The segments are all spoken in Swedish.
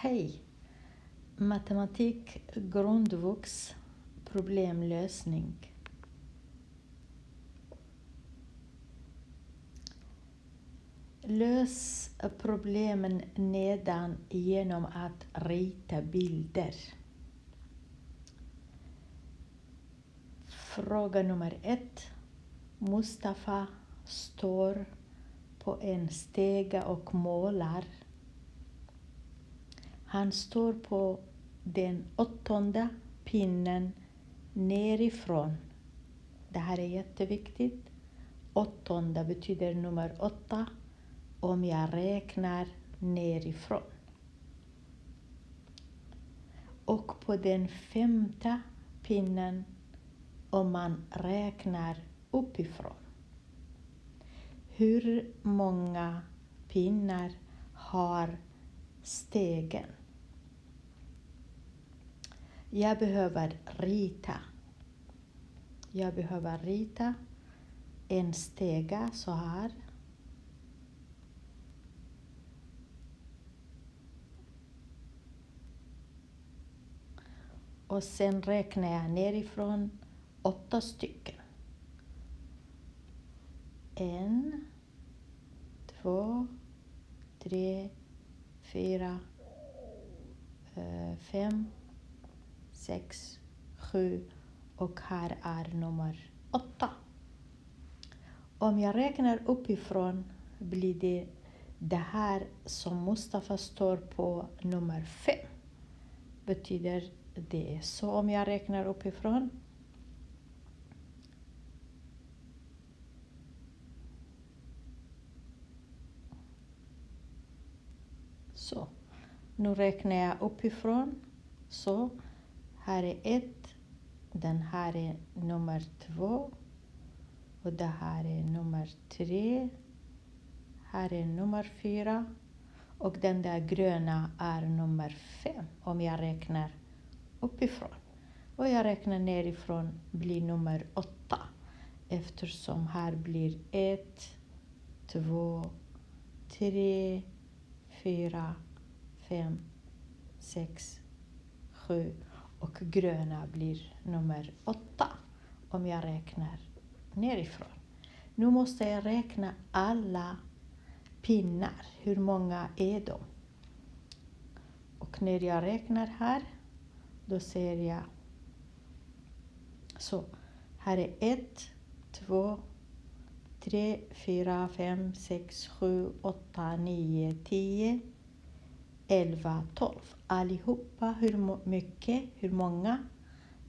Hej! Matematik grundvux problemlösning. Lös problemen nedan genom att rita bilder. Fråga nummer 1. Mustafa står på en stege och målar. Han står på den 8:e pinnen nerifrån. Det här är jätteviktigt. 8:e betyder nummer 8 om jag räknar nerifrån. Och på den 5:e pinnen om man räknar uppifrån. Hur många pinnar har stegen? Jag behöver rita en stege så här. Och sen räknar jag nerifrån 8 stycken. 1, 2, 3, 4, 5, 6, 7 och här är nummer 8. Om jag räknar uppifrån blir det här som Mustafa står på nummer 5. Betyder det så om jag räknar uppifrån. Så, nu räknar jag uppifrån. Så, här är 1, den här är nummer 2 och det här är nummer 3. Här är nummer 4 och den där gröna är nummer 5 om jag räknar uppifrån. Och jag räknar nerifrån blir nummer 8 eftersom här blir 1, 2, 3, 4, 5, 6, 7 och gröna blir nummer 8 om jag räknar nerifrån. Nu måste jag räkna alla pinnar. Hur många är de? Och när jag räknar här, då ser jag så. Här är 1, 2, 3, 4, 5, 6, 7, 8, 9, 10, 11, 12. Allihopa, hur många?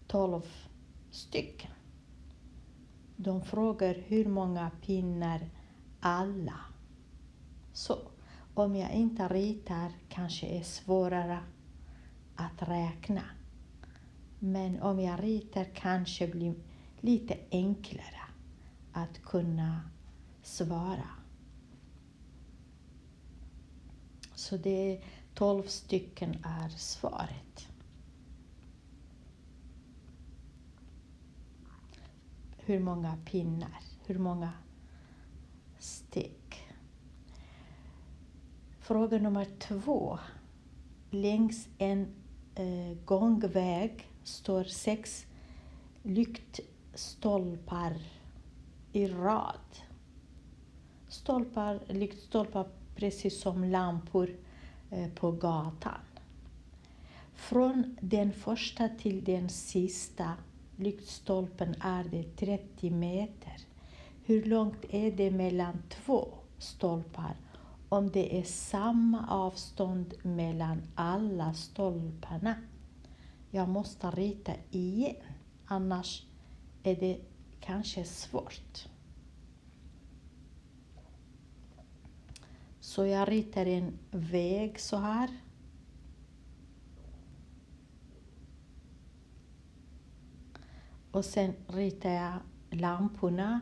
12 stycken. De frågar hur många pinnar alla. Så, om jag inte ritar kanske är svårare att räkna. Men om jag ritar kanske blir lite enklare att kunna svara. Så det 12 stycken är svaret. Hur många pinnar? Hur många steg? Fråga nummer 2. Längs en gångväg står 6 lyktstolpar i rad. Lyktstolpar precis som lampor på gatan. Från den första till den sista lyktstolpen är det 30 meter. Hur långt är det mellan 2 stolpar om det är samma avstånd mellan alla stolparna? Jag måste rita igen, annars är det kanske svårt. Så jag ritar en väg så här. Och sen ritar jag lamporna.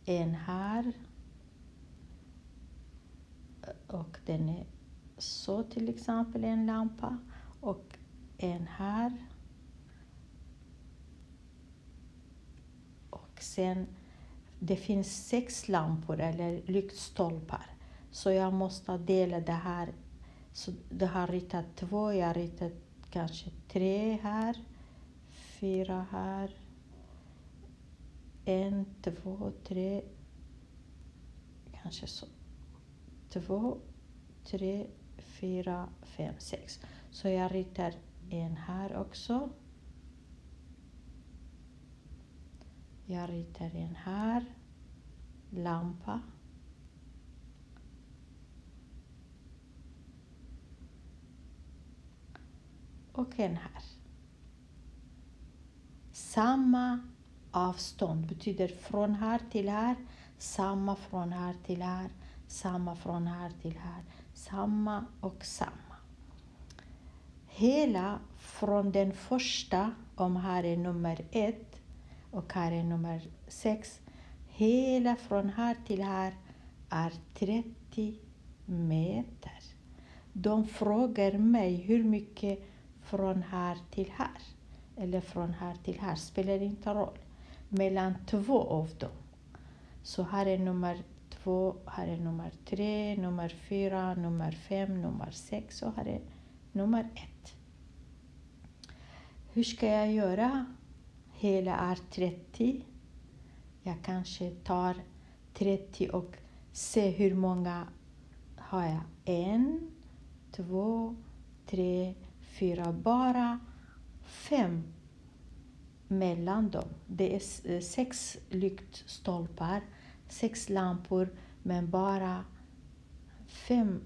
En här. Och den är så till exempel en lampa. Och en här. Och sen det finns 6 lampor eller lyktstolpar. Så jag måste dela det här Så du har ritat 2, jag har ritat kanske 3 här, 4 här, 1, 2, 3, kanske så. 2, 3, 4, 5, 6. Så jag ritar en här också. Jag ritar en här, lampa. Och en här. Samma avstånd betyder från här till här, samma från här till här, samma från här till här, samma och samma. Hela från den första, om här är nummer 1 och här är nummer 6, hela från här till här är 30 meter. De frågar mig hur mycket från här till här, eller från här till här, spelar inte roll. Mellan 2 av dem. Så här är nummer 2, här är nummer 3, nummer 4, nummer 5, nummer 6 och här är nummer 1. Hur ska jag göra? Hela är 30. Jag kanske tar 30 och ser hur många har jag. 1, 2, 3, 4, bara 5 mellan dem. Det är 6 lyktstolpar, 6 lampor, men bara 5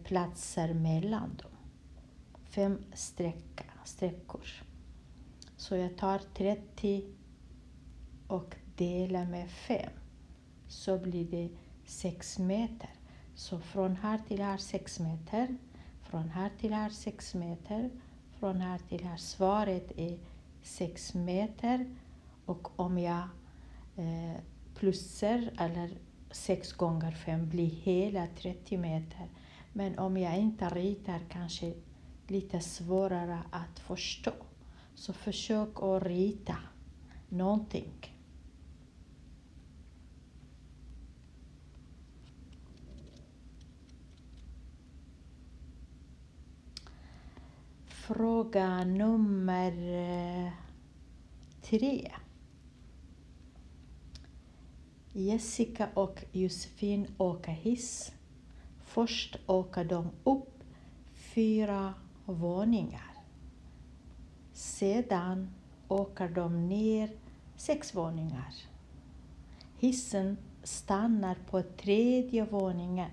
platser mellan dem. 5 sträckor. Så jag tar 30 och delar med 5. Så blir det 6 meter. Så från här till här 6 meter. Från här till här 6 meter. Från här till här. Svaret är 6 meter. Och om jag plussar eller 6 gånger 5 blir hela 30 meter. Men om jag inte ritar kanske lite svårare att förstå. Så försök att rita någonting. Fråga nummer 3. Jessica och Josefin åker hiss. Först åker de upp 4 våningar. Sedan åker de ner 6 våningar. Hissen stannar på 3:e våningen.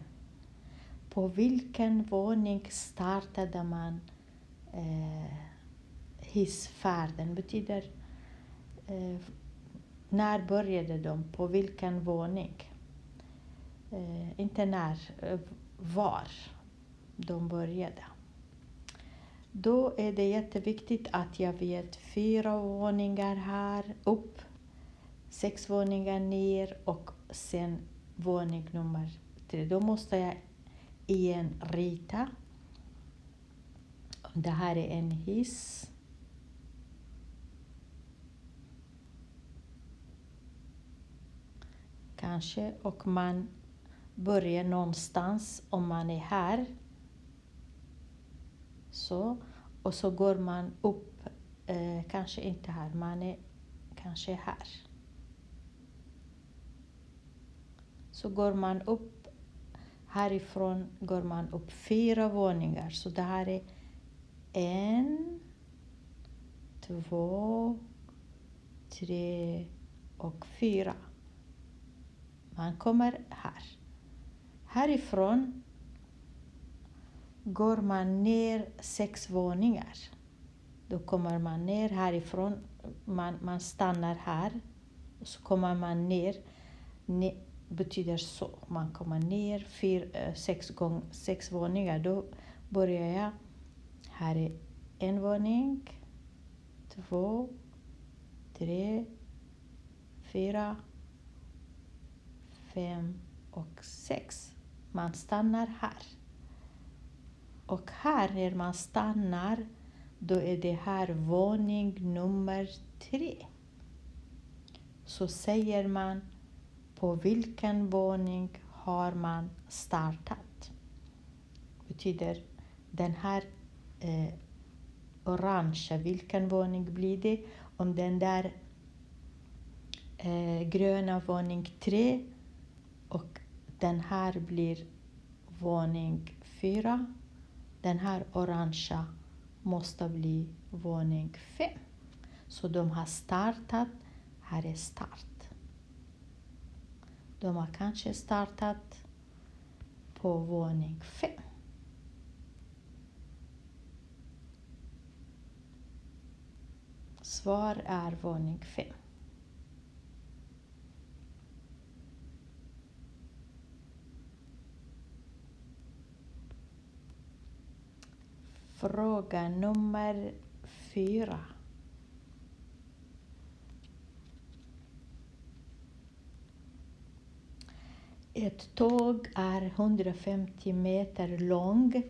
På vilken våning startade man hissfärden? Betyder när började de? På vilken våning? Inte när, var de började. Då är det jätteviktigt att jag vet 4 våningar här upp, 6 våningar ner och sen våning nummer 3. Då måste jag igen rita. Det här är en hiss. Kanske, och man börjar någonstans om man är här. Så, och så går man upp, kanske inte här, man är kanske här. Så går man upp, härifrån går man upp 4 våningar. Så det här är 1, 2, 3 och 4. Man kommer här. Härifrån går man ner 6 våningar. Då kommer man ner härifrån. Man stannar här. Och så kommer man ner. Betyder så. Man kommer ner 6 våningar. Då börjar jag. Här är 1 våning. 2, 3, 4, 5 och 6. Man stannar här. Och här när man stannar, då är det här våning nummer 3. Så säger man på vilken våning har man startat. Betyder den här orange, vilken våning blir det? Om den där gröna våning 3 och den här blir våning 4. Den här orangea måste bli våning 5. Så de har startat, här är start. De har kanske startat på våning 5. Svar är våning 5. Fråga nummer 4. Ett tåg är 150 meter lång.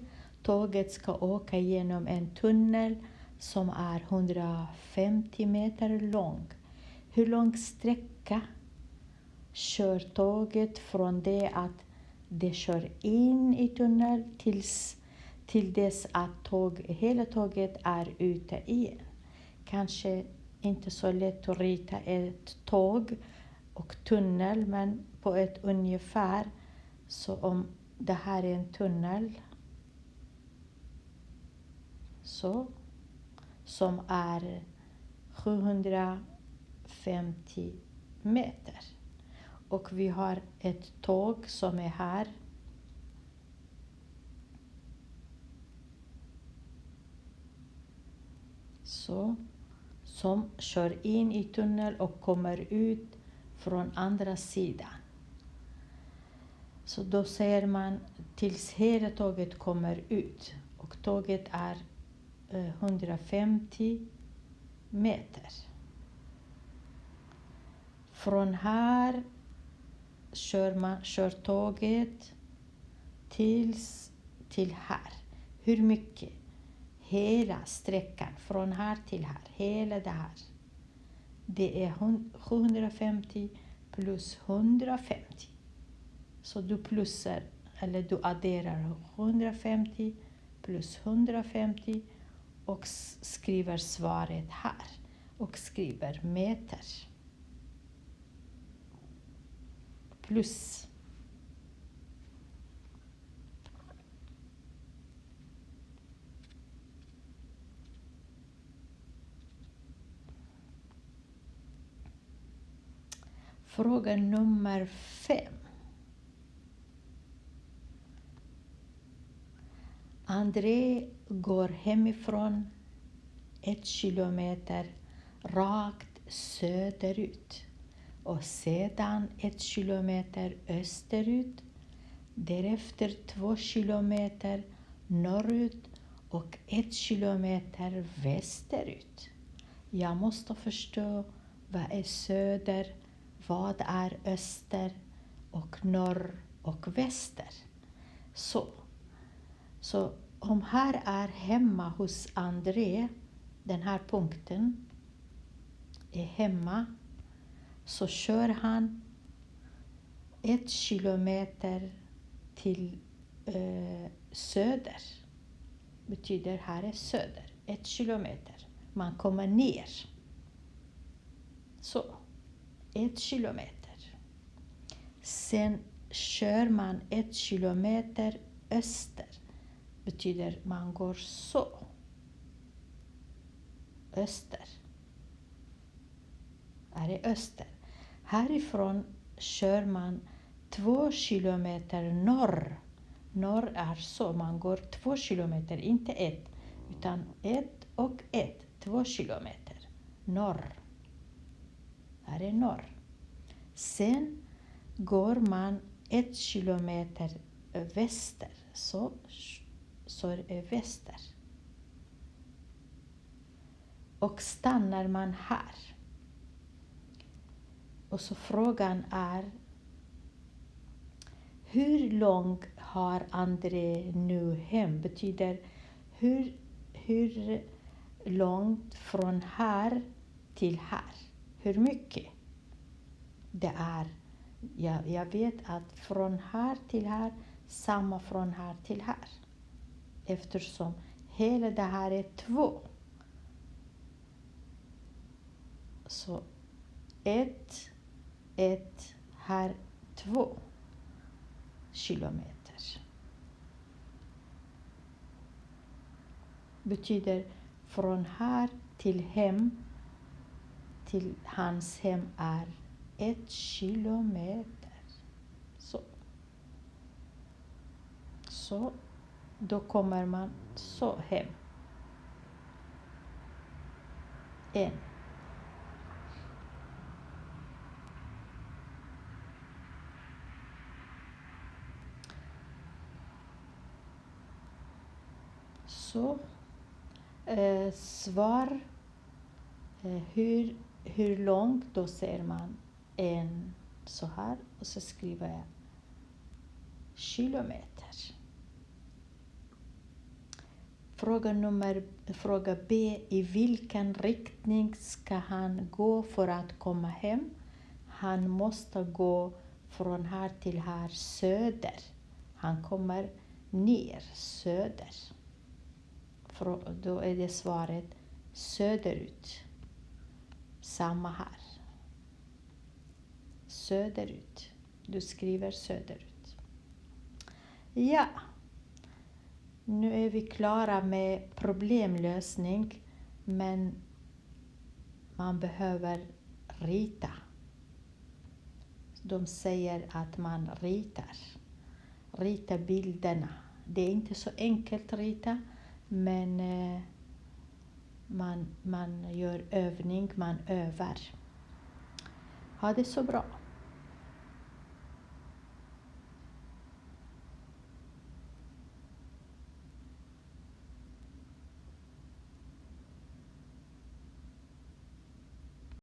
Tåget ska åka genom en tunnel som är 150 meter lång. Hur lång sträcka kör tåget från det att det kör in i tunnel till dess att hela tåget är ute igen? Kanske inte så lätt att rita ett tåg och tunnel, men på ett ungefär. Så om det här är en tunnel så, som är 750 meter. Och vi har ett tåg som är här. Så, som kör in i tunnel och kommer ut från andra sidan. Så då ser man tills hela tåget kommer ut. Och tåget är 150 meter. Från här kör tåget till här. Hur mycket? Hela sträckan från här till här. Hela det här. Det är 750 plus 150. Så du plussar eller du adderar 150 plus 150 och skriver svaret här. Och skriver meter. Plus. Fråga nummer 5. André går hemifrån 1 kilometer rakt söderut och sedan 1 kilometer österut, därefter 2 kilometer norrut och 1 kilometer västerut. Jag måste förstå vad är söder, vad är öster och norr och väster. Så om här är hemma hos André, den här punkten är hemma, så kör han 1 kilometer till söder. Betyder här är söder, 1 kilometer. Man kommer ner. Så, 1 kilometer. Sen kör man 1 kilometer öster. Betyder man går så. Öster. Här är öster. Härifrån kör man 2 kilometer norr. Norr är så. Man går 2 kilometer, inte 1. Utan 1 och 1. 2 kilometer. Norr. Här är norr. Sen går man 1 kilometer väster. Så är väster. Och stannar man här. Och så frågan är: hur långt har André nu hem? Betyder hur långt från här till här? Hur mycket? Det är, jag vet att från här till här, samma från här till här. eftersom hela det här är 2. Så 1, här 2 kilometer. Betyder från här till hem, till hans hem är 1 kilometer. Så då kommer man så hem. 1. Så svar hur långt, då ser man en så här och så skriver jag kilometer. Fråga B. I vilken riktning ska han gå för att komma hem? Han måste gå från här till här söder. Han kommer ner söder. Då är det svaret söderut. Samma här. Söderut. Du skriver söderut. Ja. Nu är vi klara med problemlösning. Men man behöver rita. De säger att man ritar. Rita bilderna. Det är inte så enkelt att rita. Men man gör övning, man övar. Ha det så bra.